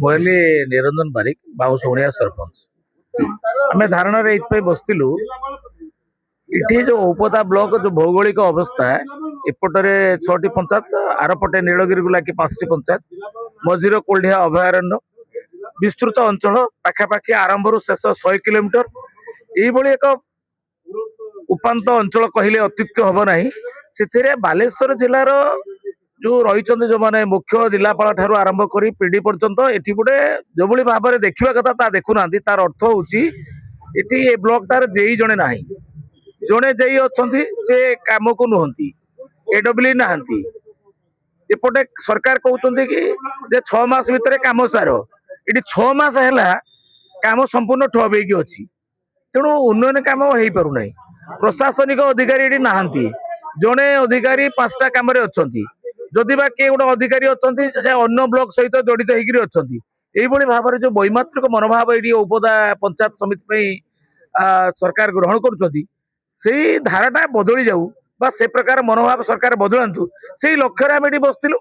କହିଲି ନିରଞ୍ଜନ ବାରିକ ବାଉଁଶୁଣିଆ ସରପଞ୍ଚ। ଆମେ ଧାରଣାରେ ଏଇଥିପାଇଁ ବସିଥିଲୁ, ଏଠି ଯୋଉ ଔପଦା ବ୍ଲକ ଯୋଉ ଭୌଗୋଳିକ ଅବସ୍ଥା, ଏପଟରେ 6ଟି ପଞ୍ଚାୟତ, ଆରପଟେ ନୀଳଗିରିକୁ ଲାଗି 5ଟି ପଞ୍ଚାୟତ, ମଝିରେ କୋଲ୍ଢିଆ ଅଭୟାରଣ୍ୟ, ବିସ୍ତୃତ ଅଞ୍ଚଳ, ପାଖାପାଖି ଆରମ୍ଭରୁ ଶେଷ 100 କିଲୋମିଟର। ଏଇଭଳି ଏକ ଉପାନ୍ତ ଅଞ୍ଚଳ କହିଲେ ଅତ୍ୟୁକ୍ତି ହବ ନାହିଁ। ସେଥିରେ ବାଲେଶ୍ୱର ଜିଲ୍ଲାର ଯୋଉ ରହିଛନ୍ତି, ଯୋଉମାନେ ମୁଖ୍ୟ ଜିଲ୍ଲାପାଳ ଠାରୁ ଆରମ୍ଭ କରି ପିଡି ପର୍ଯ୍ୟନ୍ତ, ଏଠି ଗୋଟେ ଯୋଉଭଳି ଭାବରେ ଦେଖିବା କଥା ତା ଦେଖୁନାହାନ୍ତି। ତାର ଅର୍ଥ ହଉଛି ଏଠି ଏ ବ୍ଲକଟାରେ ଜେଇ ଜଣେ ନାହିଁ, ଜଣେ ଜେଇ ଅଛନ୍ତି, ସେ କାମକୁ ନୁହନ୍ତି, ଏଡବ୍ଲ୍ୟୁ ନାହାନ୍ତି। ଏପଟେ ସରକାର କହୁଛନ୍ତି କି ଯେ 6 ମାସ ଭିତରେ କାମ ସାର, ଏଠି 6 ମାସ ହେଲା କାମ ସମ୍ପୂର୍ଣ୍ଣ ଠପ ହେଇକି ଅଛି। ତେଣୁ ଉନ୍ନୟନ କାମ ହେଇପାରୁନାହିଁ। ପ୍ରଶାସନିକ ଅଧିକାରୀ ଏଠି ନାହାନ୍ତି, ଜଣେ ଅଧିକାରୀ 5ଟା କାମରେ ଅଛନ୍ତି। ଯଦି ବା କିଏ ଗୋଟେ ଅଧିକାରୀ ଅଛନ୍ତି, ସେ ଅନ୍ୟ ବ୍ଲକ ସହିତ ଜଡିତ ହେଇକିରି ଅଛନ୍ତି। ଏଇଭଳି ଭାବରେ ଯୋଉ ବୈମାତ୍ରିକ ମନୋଭାବ ଏଠି ଔପଦା ପଞ୍ଚାୟତ ସମିତି ପାଇଁ ସରକାର ଗ୍ରହଣ କରୁଛନ୍ତି, ସେଇ ଧାରାଟା ବଦଳି ଯାଉ ବା ସେ ପ୍ରକାର ମନୋଭାବ ସରକାର ବଦଳାନ୍ତୁ, ସେଇ ଲକ୍ଷ୍ୟରେ ଆମେ ଏଠି ବସିଥିଲୁ।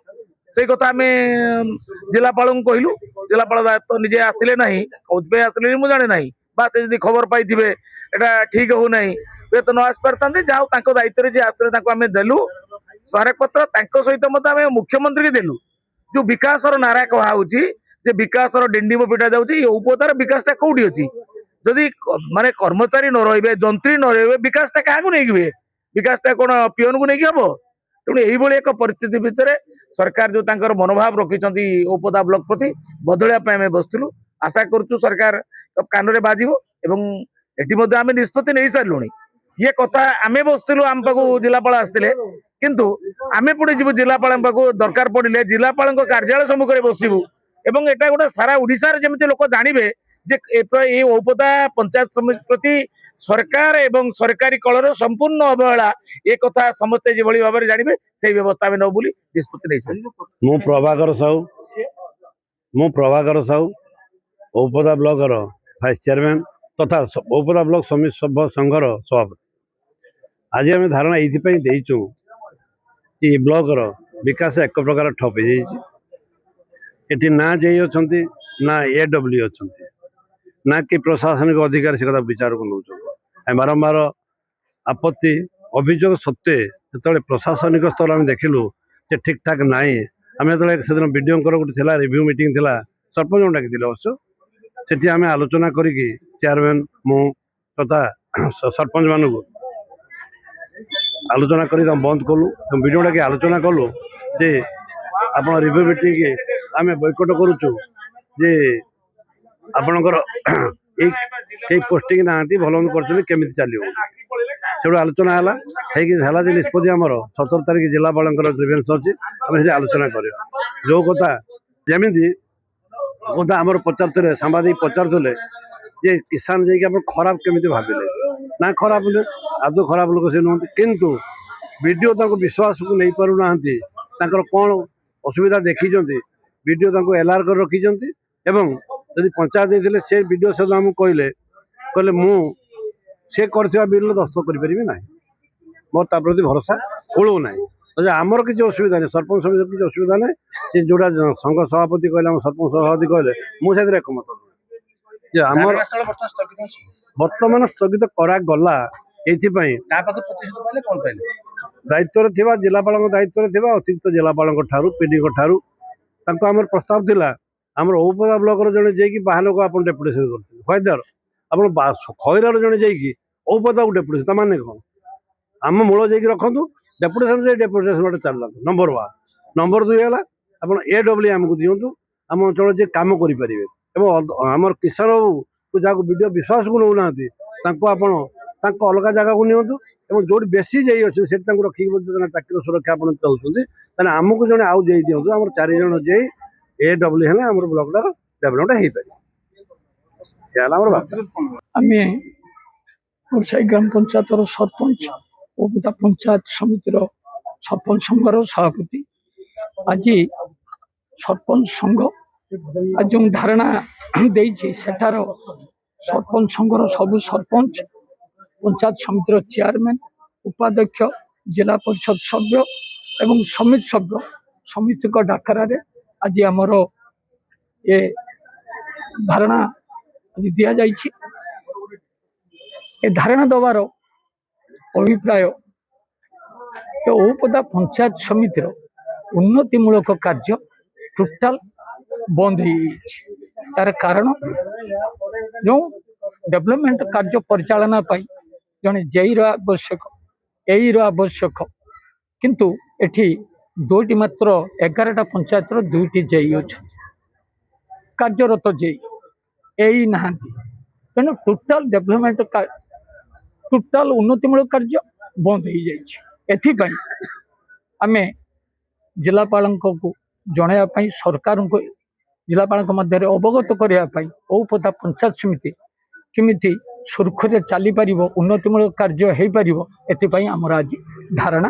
ସେଇ କଥା ଆମେ ଜିଲ୍ଲାପାଳଙ୍କୁ କହିଲୁ। ଜିଲ୍ଲାପାଳ ତ ନିଜେ ଆସିଲେ ନାହିଁ, କୋଉଥିପାଇଁ ଆସିଲେନି ମୁଁ ଜାଣେ ନାହିଁ, ବା ସେ ଯଦି ଖବର ପାଇଥିବେ ଏଟା ଠିକ ହଉନାହିଁ, ହୁଏତ ନ ଆସିପାରିଥାନ୍ତେ। ଯାହା ତାଙ୍କ ଦାୟିତ୍ୱରେ ଯିଏ ଆସିଥିଲେ ତାଙ୍କୁ ଆମେ ଦେଲୁ ସ୍ମାରକପତ୍ର। ତାଙ୍କ ସହିତ ମଧ୍ୟ ଆମେ ମୁଖ୍ୟମନ୍ତ୍ରୀକି ଦେଲୁ। ଯୋଉ ବିକାଶର ନାରା କୁହାହଉଛି ଯେ ବିକାଶର ଡିଣ୍ଡିମ ପିଟା ଯାଉଛି, ଏ ଔପଦାର ବିକାଶଟା କୋଉଠି ଅଛି? ଯଦି ମାନେ କର୍ମଚାରୀ ନ ରହିବେ, ଯନ୍ତ୍ରୀ ନ ରହିବେ, ବିକାଶଟା କାହାକୁ ନେଇକି ହୁଏ? ବିକାଶଟା କଣ ପିଅନକୁ ନେଇକି ହବ? ତେଣୁ ଏଇଭଳି ଏକ ପରିସ୍ଥିତି ଭିତରେ ସରକାର ଯୋଉ ତାଙ୍କର ମନୋଭାବ ରଖିଛନ୍ତି ଔପଦା ବ୍ଲକ ପ୍ରତି, ବଦଳିବା ପାଇଁ ଆମେ ବସିଥିଲୁ। ଆଶା କରୁଛୁ ସରକାର କାନରେ ବାଜିବ ଏବଂ ଏଠି ମଧ୍ୟ ଆମେ ନିଷ୍ପତ୍ତି ନେଇ ସାରିଲୁଣି। ଇଏ କଥା ଆମେ ବସିଥିଲୁ, ଆମ ପାଖକୁ ଜିଲ୍ଲାପାଳ ଆସିଥିଲେ, କିନ୍ତୁ ଆମେ ପୁଣି ଯିବୁ ଜିଲ୍ଲାପାଳଙ୍କ ପାଖକୁ, ଦରକାର ପଡିଲେ ଜିଲ୍ଲାପାଳଙ୍କ କାର୍ଯ୍ୟାଳୟ ସମ୍ମୁଖରେ ବସିବୁ ଏବଂ ଏଟା ଗୋଟେ ସାରା ଓଡିଶାରେ ଯେମିତି ଲୋକ ଜାଣିବେ ଯେ ଏଇ ଔପଦା ପଞ୍ଚାୟତ ସମିତି ପ୍ରତି ସରକାର ଏବଂ ସରକାରୀ କଳର ସମ୍ପୂର୍ଣ୍ଣ ଅବହେଳା, ଏ କଥା ସମସ୍ତେ ଯେଭଳି ଭାବରେ ଜାଣିବେ ସେଇ ବ୍ୟବସ୍ଥା ଆମେ ନବୁ ବୋଲି ନିଷ୍ପତ୍ତି ନେଇସାରିଲୁ। ମୁଁ ପ୍ରଭାକର ସାହୁ ଔପଦା ବ୍ଲକର ଭାଇସ୍ ଚେୟାରମ୍ୟାନ୍ ତଥା ଔପଦା ବ୍ଲକ ସମିତି ସଭ୍ୟ ସଂଘର ସଭାପତି। ଆଜି ଆମେ ଧାରଣା ଏଇଥିପାଇଁ ଦେଇଛୁ କି ଏ ବ୍ଲକର ବିକାଶ ଏକ ପ୍ରକାର ଠପ ହେଇଯାଇଛି। ଏଠି ନା ଜେଇ ଅଛନ୍ତି, ନା ଏଡବ୍ଲ୍ୟୁ ଅଛନ୍ତି, ନା କି ପ୍ରଶାସନିକ ଅଧିକାରୀ ସେ କଥା ବିଚାରକୁ ନେଉଛନ୍ତି। ଆମେ ବାରମ୍ବାର ଆପତ୍ତି ଅଭିଯୋଗ ସତ୍ତ୍ୱେ ଯେତେବେଳେ ପ୍ରଶାସନିକ ସ୍ତର ଆମେ ଦେଖିଲୁ ଯେ ଠିକ୍ ଠାକ୍ ନାହିଁ, ଆମେ ଯେତେବେଳେ ସେଦିନ ବିଡିଓଙ୍କର ଗୋଟେ ଥିଲା ରିଭ୍ୟୁ ମିଟିଂ ଥିଲା, ସରପଞ୍ଚଙ୍କୁ ଡାକିଥିଲେ ଅବଶ୍ୟ, ସେଠି ଆମେ ଆଲୋଚନା କରିକି ଚେୟାରମ୍ୟାନ୍ ମୁଁ ତଥା ସରପଞ୍ଚ ମାନଙ୍କୁ ଆଲୋଚନା କରି ତାଙ୍କୁ ବନ୍ଦ କଲୁ ଏବଂ ବିଡିଓ ଡାକି ଆଲୋଚନା କଲୁ ଯେ ଆପଣ ରିଭ୍ୟୁ ମିଟିଂ ଆମେ ବୈକଟ କରୁଛୁ, ଯେ ଆପଣଙ୍କର ଏଇ ପୋଷ୍ଟିଂ ନାହାନ୍ତି, ଭଲ ମନ୍ଦ କରୁଛନ୍ତି, କେମିତି ଚାଲିବ। ସେଠୁ ଆଲୋଚନା ହେଲା ଯେ ନିଷ୍ପତ୍ତି ଆମର 17 ତାରିଖ ଜିଲ୍ଲାପାଳଙ୍କର ଗ୍ରିଭେନ୍ସ ଅଛି, ଆମେ ସେଠି ଆଲୋଚନା କରିବା। ଯୋଉ କଥା ଯେମିତି କଥା ଆମର ପଚାରୁଥିଲେ, ସାମ୍ବାଦିକ ପଚାରୁଥିଲେ ଯେ କିଷାନ ଯାଇକି ଆପଣ ଖରାପ କେମିତି ଭାବିଲେ? ନା ଖରାପ ନୁହେଁ, ଆଦୌ ଖରାପ ଲୋକ ସେ ନୁହନ୍ତି, କିନ୍ତୁ ବିଡିଓ ତାଙ୍କୁ ବିଶ୍ୱାସକୁ ନେଇପାରୁନାହାନ୍ତି। ତାଙ୍କର କ'ଣ ଅସୁବିଧା ଦେଖିଛନ୍ତି, ବିଡିଓ ତାଙ୍କୁ ଏଲ୍ଆର କରି ରଖିଛନ୍ତି ଏବଂ ଯଦି ପଞ୍ଚାୟତ ଦେଇଥିଲେ ସେ ବିଡିଓ ସହିତ ଆମକୁ କହିଲେ ମୁଁ ସେ କରିଥିବା ବିଲ୍ରେ ଦସ୍ତଖତ କରିପାରିବି ନାହିଁ, ମୋର ତା ପ୍ରତି ଭରସା ଓଳଉ ନାହିଁ। ଆମର କିଛି ଅସୁବିଧା ନାହିଁ, ସରପଞ୍ଚ ସମିତିର କିଛି ଅସୁବିଧା ନାହିଁ। ସେ ଯୋଉଟା ସଂଘ ସଭାପତି କହିଲେ, ଆମ ସରପଞ୍ଚ ସଭାପତି କହିଲେ, ମୁଁ ସେଥିରେ ଏକମତ ନୁହେଁ। ଯେ ଆମର ବର୍ତ୍ତମାନ ସ୍ଥଗିତ କରାଗଲା ଏଇଥିପାଇଁ ଦାୟିତ୍ୱରେ ଥିବା ଜିଲ୍ଲାପାଳଙ୍କ ଦାୟିତ୍ୱରେ ଥିବା ଅତିରିକ୍ତ ଜିଲ୍ଲାପାଳଙ୍କ ଠାରୁ ପିଡିଙ୍କ ଠାରୁ ତାଙ୍କୁ ଆମର ପ୍ରସ୍ତାବ ଥିଲା, ଆମର ଔପଦା ବ୍ଲକର ଜଣେ ଯାଇକି ବାହାର ଲୋକ ଆପଣ ଡେପୁଟେସନ କରୁଛନ୍ତି, ହଇଦାର ଆପଣ ଖଇରାର ଜଣେ ଯାଇକି ଔପଦାକୁ ଡେପୁଟେସନ, ତା ମାନେ କ'ଣ? ଆମ ମୂଳ ଯାଇକି ରଖନ୍ତୁ, ଡେପୁଟେସନ ଯାଇ ଡେପୁଟେସନ ଗୋଟେ ଚାଲନ୍ତୁ। ନମ୍ବର 1। ନମ୍ବର 2 ହେଲା ଆପଣ ଏଡବ୍ଲ୍ୟୁ ଆମକୁ ଦିଅନ୍ତୁ, ଆମ ଅଞ୍ଚଳରେ ଯିଏ କାମ କରିପାରିବେ ଏବଂ ଆମର କିଷାନ ବାବୁକୁ ଯାହାକୁ ବିଡିଓ ବିଶ୍ୱାସକୁ ନେଉନାହାନ୍ତି ତାଙ୍କୁ ଆପଣ ତାଙ୍କ ଅଲଗା ଜାଗାକୁ ନିଅନ୍ତୁ ଏବଂ ଯୋଉଠି ବେଶୀ ଜେଇ ଅଛନ୍ତି ସେଠି ତାଙ୍କୁ ରଖିକି ଚାକିରିର ସୁରକ୍ଷା ଆପଣ ଚାହୁଁଛନ୍ତି, ତାହେଲେ ଆମକୁ ଜଣେ ଆଉ ଜେଇ ଦିଅନ୍ତୁ। ଆମର 4 ଜଣ ଜେଇ ଏଡବ୍ଲ୍ୟୁ ହେଲେ ଆମର ବ୍ଲକଟା ଡେଭଲପମେଣ୍ଟ ହେଇପାରିବ। ହେଲା ଆମର ବାର୍ତ୍ତା। ଆମେ ଗୋସାଇ ଗ୍ରାମ ପଞ୍ଚାୟତର ସରପଞ୍ଚ, ଔପଦା ପଞ୍ଚାୟତ ସମିତିର ସରପଞ୍ଚ ସଂଘର ସଭାପତି। ଆଜି ସରପଞ୍ଚ ସଂଘ ଆଜି ଯେଉଁ ଧାରଣା ଦେଇଛି, ସେଠାର ସରପଞ୍ଚ ସଂଘର ସବୁ ସରପଞ୍ଚ, ପଞ୍ଚାୟତ ସମିତିର ଚେୟାରମ୍ୟାନ୍, ଉପାଧ୍ୟକ୍ଷ, ଜିଲ୍ଲା ପରିଷଦ ସଭ୍ୟ ଏବଂ ସମିତି ସଭ୍ୟ ସମିତିଙ୍କ ଡାକରାରେ ଆଜି ଆମର ଏ ଧାରଣା ଆଜି ଦିଆଯାଇଛି। ଏ ଧାରଣା ଦେବାର ଅଭିପ୍ରାୟ ଏ ଔପଦା ପଞ୍ଚାୟତ ସମିତିର ଉନ୍ନତିମୂଳକ କାର୍ଯ୍ୟ ଟୋଟାଲ ବନ୍ଦ ହେଇଯାଇଛି। ତାର କାରଣ ଯେଉଁ ଡେଭଲପମେଣ୍ଟ କାର୍ଯ୍ୟ ପରିଚାଳନା ପାଇଁ ଜଣେ ଜେଇର ଆବଶ୍ୟକ, ଏଇର ଆବଶ୍ୟକ, କିନ୍ତୁ ଏଠି ଦୁଇଟି ମାତ୍ର 11ଟା ପଞ୍ଚାୟତର 2ଟି ଜେଇ ଅଛନ୍ତି, କାର୍ଯ୍ୟରତ ଜେଇ, ଏଇ ନାହାନ୍ତି। ତେଣୁ ଟୋଟାଲ ଡେଭଲପମେଣ୍ଟ ଟୋଟାଲ ଉନ୍ନତିମୂଳକ କାର୍ଯ୍ୟ ବନ୍ଦ ହେଇଯାଇଛି। ଏଥିପାଇଁ ଆମେ ଜିଲ୍ଲାପାଳଙ୍କୁ ଜଣାଇବା ପାଇଁ, ସରକାରଙ୍କୁ ଜିଲ୍ଲାପାଳଙ୍କ ମଧ୍ୟରେ ଅବଗତ କରିବା ପାଇଁ ଔପଦା ପଞ୍ଚାୟତ ସମିତି କେମିତି ସୁରୁଖୁରୁରେ ଚାଲିପାରିବ, ଉନ୍ନତିମୂଳକ କାର୍ଯ୍ୟ ହେଇପାରିବ, ଏଥିପାଇଁ ଆମର ଆଜି ଧାରଣା